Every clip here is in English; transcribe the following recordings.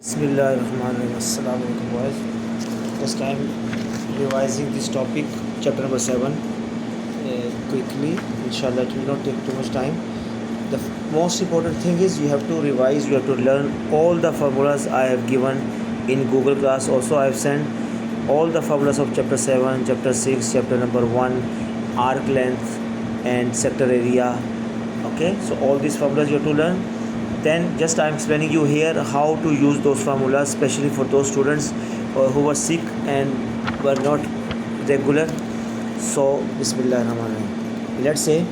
Bismillahirrahmanirrahim. Assalamu alaikum boys. Just I'm revising this topic, chapter number 7, quickly. Inshallah, it will not take too much time. The most important thing is you have to revise, you have to learn all the formulas I have given in Google Class. Also, I have sent all the formulas of chapter 7, chapter 6, chapter number 1, arc length, and sector area. Okay, so all these formulas you have to learn. Then just I'm explaining you here how to use those formulas, especially for those students who were sick and were not regular. So Bismillah Rahman Rahim. Let's say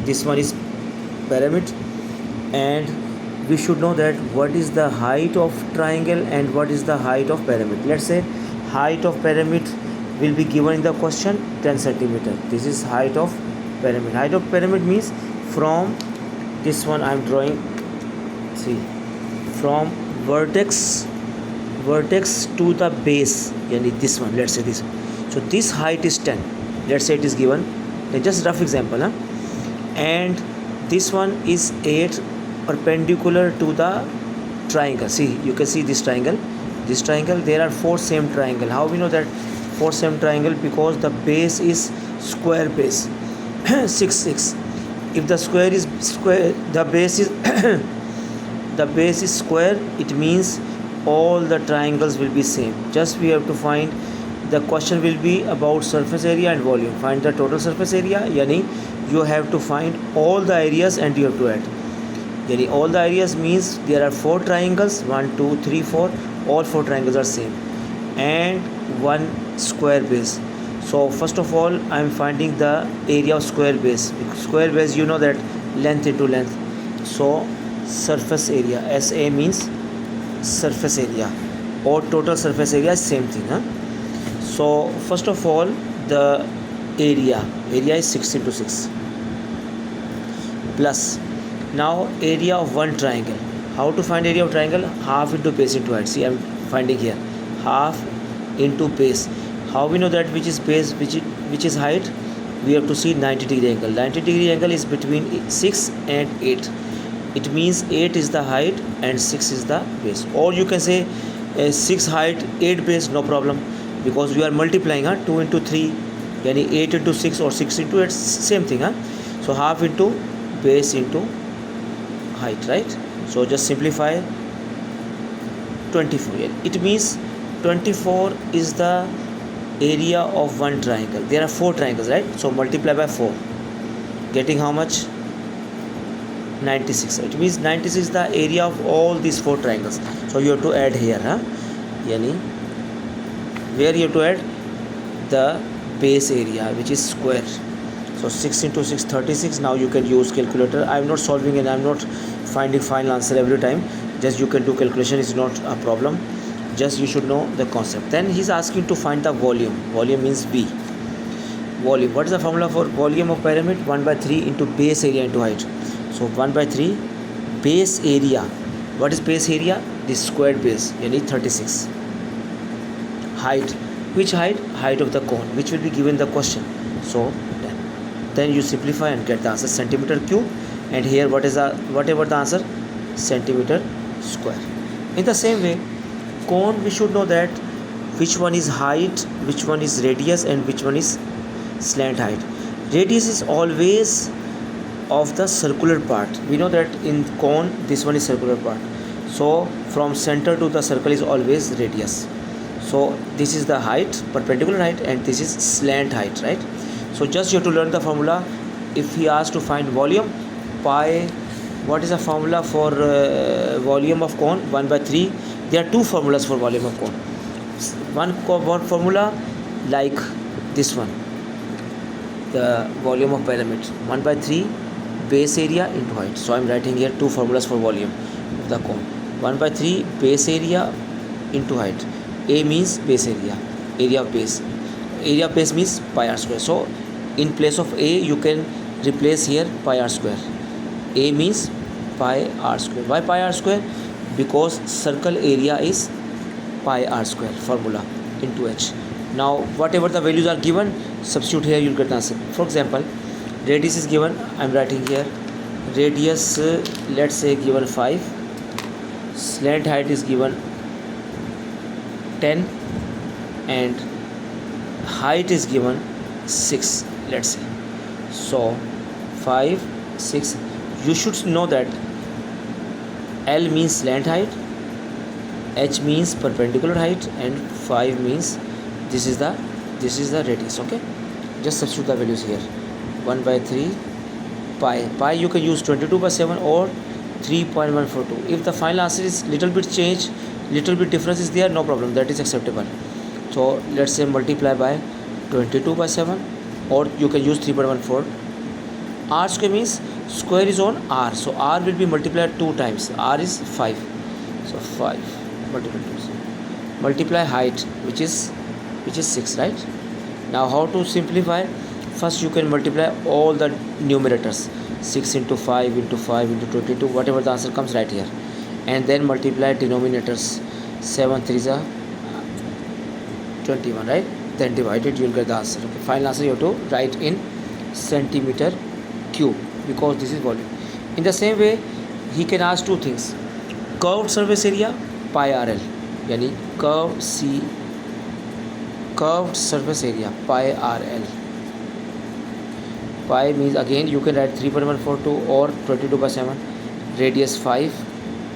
this one is pyramid, and we should know that what is the height of triangle and what is the height of pyramid. Let's say height of pyramid will be given in the question 10 centimeter. This is height of pyramid. Height of pyramid means from this one I'm drawing, see, from vertex to the base, yani this one, let's say this one. So this height is 10, let's say it is given, just rough example, and this one is 8 perpendicular to the triangle. See, you can see this triangle, there are 4 same triangle. How we know that 4 same triangle? Because the base is square base. 6 6. If the square is square, the base is the base is square, it means all the triangles will be same. Just we have to find, the question will be about surface area and volume. Find the total surface area, yani you have to find all the areas and you have to add. Yani all the areas means there are 4 triangles, 1 2 3 4, all 4 triangles are same, and one square base. So first of all I am finding the area of square base. Square base, you know that length into length. So surface area, SA means surface area, or total surface area is same thing. So first of all the area is 6 into 6 plus, now area of one triangle. How to find area of triangle? Half into base into height. See, I am finding here half into base. How we know that which is base, which is height? We have to see 90 degree angle. 90 degree angle is between 6 and 8. It means 8 is the height and 6 is the base. Or you can say 6 height, 8 base, no problem, because we are multiplying 2 into 3, yani 8 into 6 or 6 into 8, same thing. So half into base into height, right? So just simplify 24. It means 24 is the area of one triangle. There are 4 triangles, right? So multiply by 4, getting how much? 96. It means 96 is the area of all these 4 triangles. So you have to add here, yani where you have to add the base area, which is square. So 6 into 6 36. Now you can use calculator. I am not solving and I am not finding final answer every time. Just you can do calculation, is not a problem. Just you should know the concept. Then he's asking to find the volume. Volume means V. Volume. What is the formula for volume of pyramid? 1 by 3 into base area into height. So 1 by 3 base area. What is base area? This squared base, yani 36. Height. Which height? Height of the cone, which will be given the question. So then you simplify and get the answer, centimeter cube. And here whatever the answer, centimeter square. In the same way, cone, we should know that which one is height, which one is radius, and which one is slant height. Radius is always of the circular part. We know that in cone this one is circular part, so from center to the circle is always radius. So this is the height, perpendicular height, and this is slant height, right? So just you have to learn the formula. If he asks to find volume, pi, what is the formula for volume of cone? 1 by 3. There are 2 formulas for volume of cone. One formula like this one, the volume of pyramid, 1 by 3 base area into height. So I am writing here 2 formulas for volume of the cone. 1 by 3 base area into height. A means base area, area of base. Area of base means pi r square. So in place of A you can replace here pi r square. A means pi r square. Why pi r square? Because circle area is pi r square, formula into h. Now whatever the values are given, substitute here, you'll get the answer. For example, radius is given, I'm writing here radius, let's say given 5, slant height is given 10 and height is given 6, let's say. So 5, 6. You should know that L means slant height, H means perpendicular height, and 5 means this is the radius. Okay, just substitute the values here. 1 by 3 pi you can use 22/7 or 3.142. If the final answer is little bit change, little bit difference is there, no problem, that is acceptable. So let's say multiply by 22/7, or you can use 3.14. R square means square is on R, so R will be multiplied 2 times. R is 5, so 5 multiply height, which is 6, right? Now how to simplify? First you can multiply all the numerators, 6 into 5 into 5 into 22, whatever the answer comes right here, and then multiply denominators. 7 3s are 21, right? Then divide it, you will get the answer. Okay. Final answer you have to write in centimeter cube, because this is volume. In the same way, he can ask two things: curved surface area pi RL, yani curved surface area pi RL. Pi means, again you can write 3.142 or 22/7, radius 5,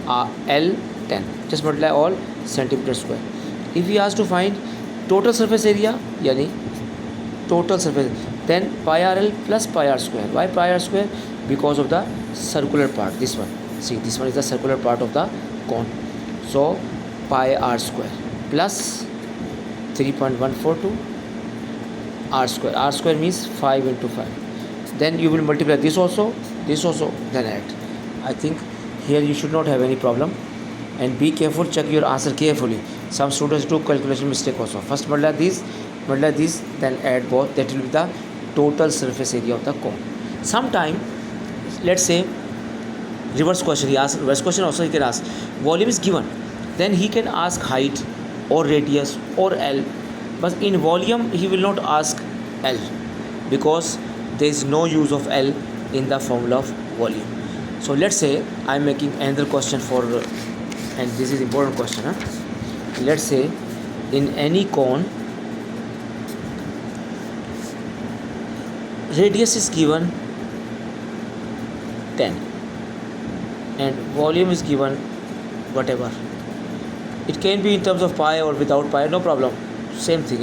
L 10. Just multiply all centimeter square. If we ask to find total surface area, yani total surface, then pi RL plus pi R square. Why pi R square? Because of the circular part. This one, see, this one is the circular part of the cone. So pi R square plus 3.142 R square. R square means 5 into 5. Then you will multiply this also, then add. I think here you should not have any problem. And be careful, check your answer carefully. Some students do calculation mistake also. First multiply this, then add both. That will be the total surface area of the cone. Sometime, let's say, reverse question. He asks reverse question also. He can ask volume is given, then he can ask height or radius or L. But in volume he will not ask L, because there is no use of L in the formula of volume. So let's say I am making another question for, and this is important question. Let's say in any cone, radius is given 10 and volume is given whatever. It can be in terms of pi or without pi, no problem, same thing.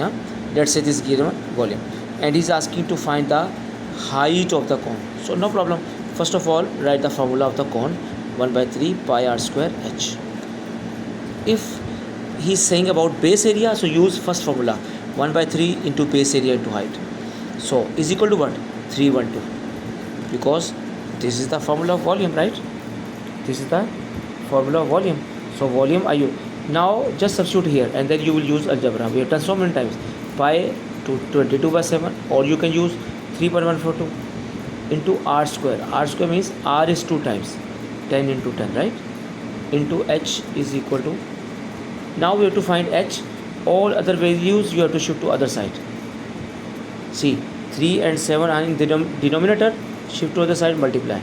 Let's say this is given volume, and he's asking to find the height of the cone. So no problem. First of all, write the formula of the cone: 1 by 3 pi R square H. If he's saying about base area, so use first formula, 1 by 3 into base area into height. So is equal to what? 312, because this is the formula of volume, right? This is the formula of volume. So volume IU. Now just substitute here, and then you will use algebra. We have done so many times. Pi to 22/7, or you can use 3.142 into R square. R square means R is 2 times 10 into 10, right? Into H is equal to, now we have to find H. All other values you have to shift to other side. See, 3 and 7 are in the denominator, shift to other side, multiply.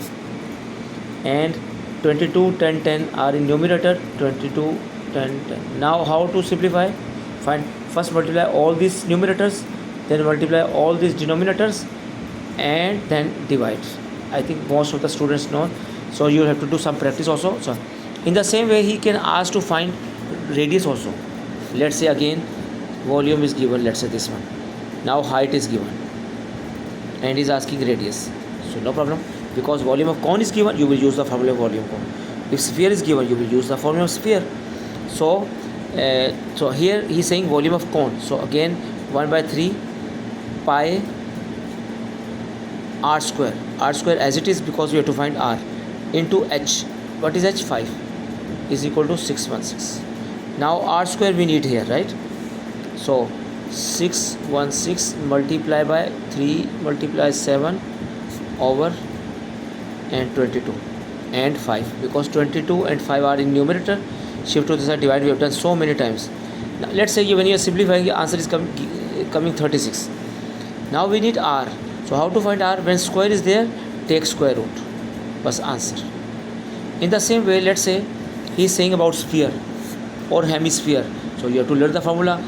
And 22, 10, 10 are in numerator, 22, 10, 10. Now how to simplify? Find, first multiply all these numerators, then multiply all these denominators, and then divide. I think most of the students know, so you have to do some practice also. So in the same way, he can ask to find radius also. Let's say again volume is given, let's say this one. Now height is given, and he's asking radius. So no problem, because volume of cone is given, you will use the formula of volume cone. If sphere is given, you will use the formula of sphere. So so here he's saying volume of cone. So again 1 by 3 pi R square. R square as it is, because we have to find R, into H. What is H? 5 is equal to 616. Now R square we need here, right? So 616 multiply by 3 multiply 7 over and 22 and 5, because 22 and 5 are in numerator, shift to the side, divide. We have done so many times. Now let's say when you are simplifying, the answer is coming 36. Now we need R. So how to find R? When square is there, take square root, bas answer. In the same way, let's say he is saying about sphere or hemisphere. So you have to learn the formula.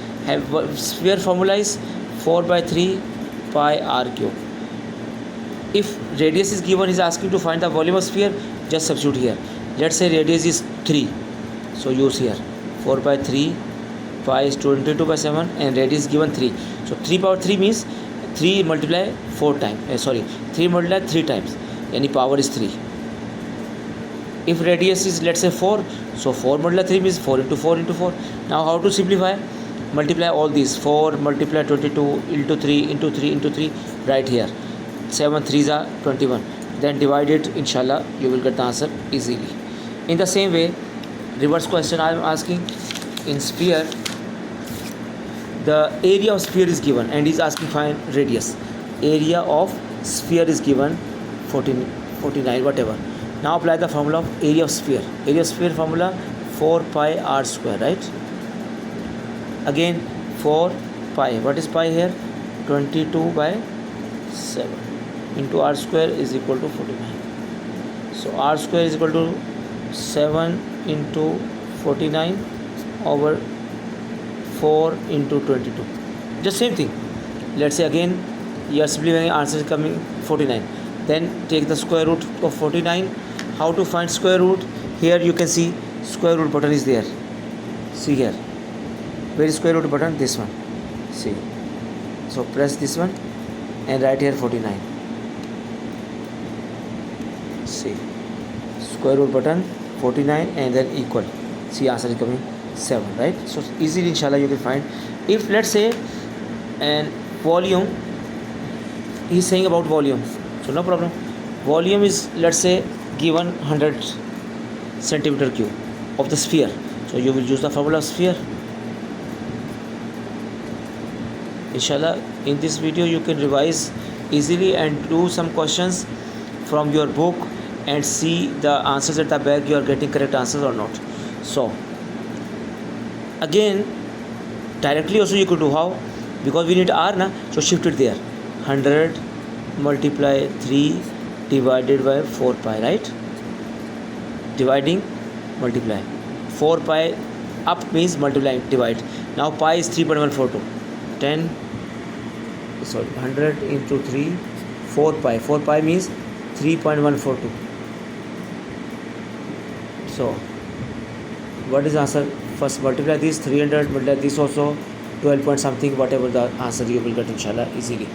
Sphere formula is 4 by 3 pi r cube. If radius is given, he is asking to find the volume of sphere, just substitute here. Let's say radius is 3, so use here 4 by 3 pi is 22 by 7 and radius is given 3. So 3 power 3 means 3 multiply 4 times, 3 multiply 3 times, any power is 3. If radius is, let's say, 4, so 4 multiply 3 means 4 into 4 into 4. Now how to simplify? Multiply all these. 4 multiply 22 into 3 into 3 into 3 right here. 7 3s are 21. Then divide it, inshallah you will get the answer easily. In the same way, reverse question I am asking. In sphere, the area of sphere is given and is asking find radius. Area of sphere is given 49 whatever. Now apply the formula of area of sphere. Area of sphere formula 4 pi r square, right? Again 4 pi. What is pi here? 22 by 7 into r square is equal to 49. So r square is equal to 7 into 49 over 4 into 22. Just same thing. Let's say again you are simplifying, answer is coming 49. Then take the square root of 49. How to find square root? Here you can see square root button is there. See here. Where is square root button? This one. See. So press this one and write here 49. See. Square root button 49 and then equal. See, answer is coming 7, right? So easily inshallah you can find. If let's say and volume, he is saying about volume, so no problem. Volume is, let's say, given 100 centimeter cube of the sphere, so you will use the formula of sphere. Inshallah in this video you can revise easily and do some questions from your book and see the answers at the back, you are getting correct answers or not. So again directly also you could do. How? Because we need r na, so shift it there. 100 multiply 3 divided by 4 pi, right? Dividing, multiply. 4 pi up means multiply, divide. Now pi is 3.142. 100 into 3, 4 pi. 4 pi means 3.142. So what is the answer? First multiply this, 300 multiply this also, 12 point something, whatever the answer you will get inshallah easily.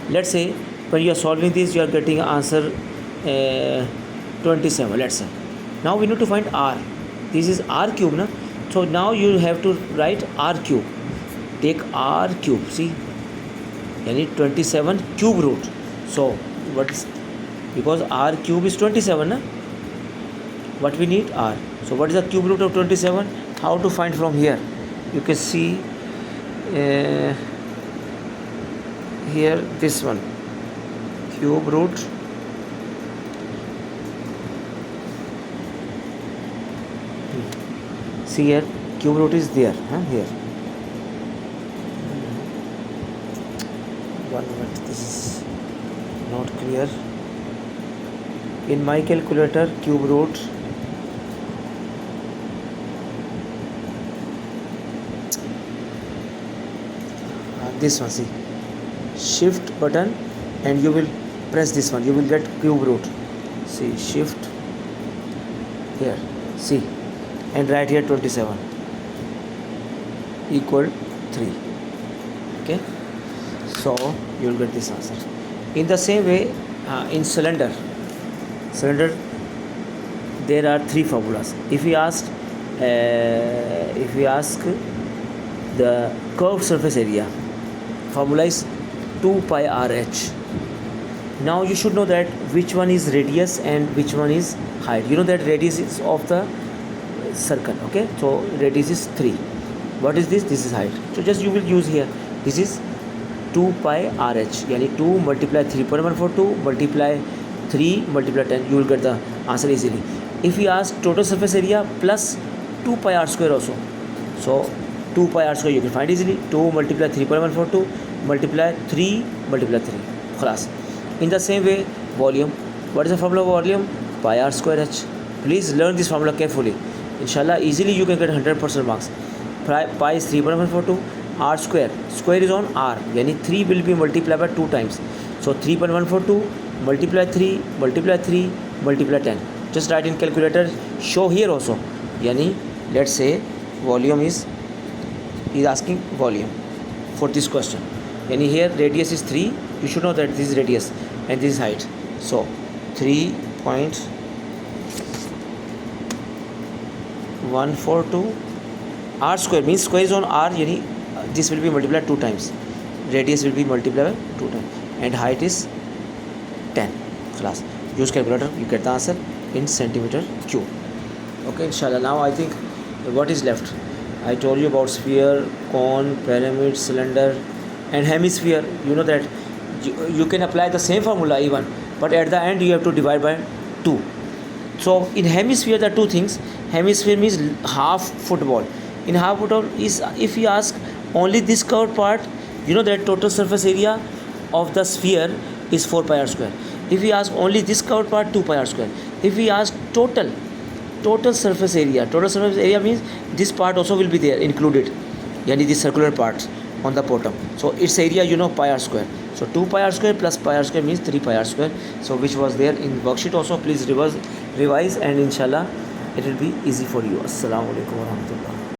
Let's say when you are solving this you are getting answer 27, let's say. Now we need to find r. This is r cube na? So now you have to write r cube. Take r cube, see, yani 27 cube root. So what is, because r cube is 27 na? What we need? R. So what is the cube root of 27? How to find from here? You can see here this one, cube root see here, cube root is there, here. One minute, this is not clear. In my calculator, cube root this one, see, shift button and you will press this one, you will get cube root. See, shift here, see, and write here 27 equal 3. Okay, so you will get this answer. In the same way, in cylinder there are 3 formulas. If we ask the curved surface area, formula is 2 pi RH. Now you should know that which one is radius and which one is height. You know that radius is of the circle, okay? So radius is 3. What is this? This is height. So just you will use here. This is 2 pi RH. Yani 2 multiply 3.142 multiply 3 multiply 10. You will get the answer easily. If we ask total surface area plus 2 pi r square also, so 2 pi r square you can find easily. 2 multiply 3.142 multiply 3 multiply 3. Class. In the same way, volume. What is the formula of volume? Pi r square h. Please learn this formula carefully. inshallah easily you can get 100% marks. Pi is 3.142. R square is on R, yani 3 will be multiplied by 2 times. So 3.142 multiply 3 multiply 3 multiply 10. Just write in calculator, show here also. Yani let's say volume is asking volume for this question. Yani here radius is 3, you should know that this is radius and this is height. So 3.142 R square means square is on R, yani this will be multiplied 2 times, radius will be multiplied by 2 times, and height is 10. Class, use calculator, you get the answer in centimeter cube. Okay, inshallah. Now I think what is left, I told you about sphere, cone, pyramid, cylinder and hemisphere. You know that you can apply the same formula even, but at the end you have to divide by 2. So in hemisphere there are two things. Hemisphere means half football. In half football is, if you ask only this curved part, you know that total surface area of the sphere is 4 pi r square. If we ask only this curved part, 2 pi r square. If we ask total surface area means this part also will be there included, yani this circular part on the bottom. So its area, you know, pi r square. So 2 pi r square plus pi r square means 3 pi r square. So which was there in worksheet also. Please revise and inshallah it will be easy for you. Assalamu alaikum warahmatullah.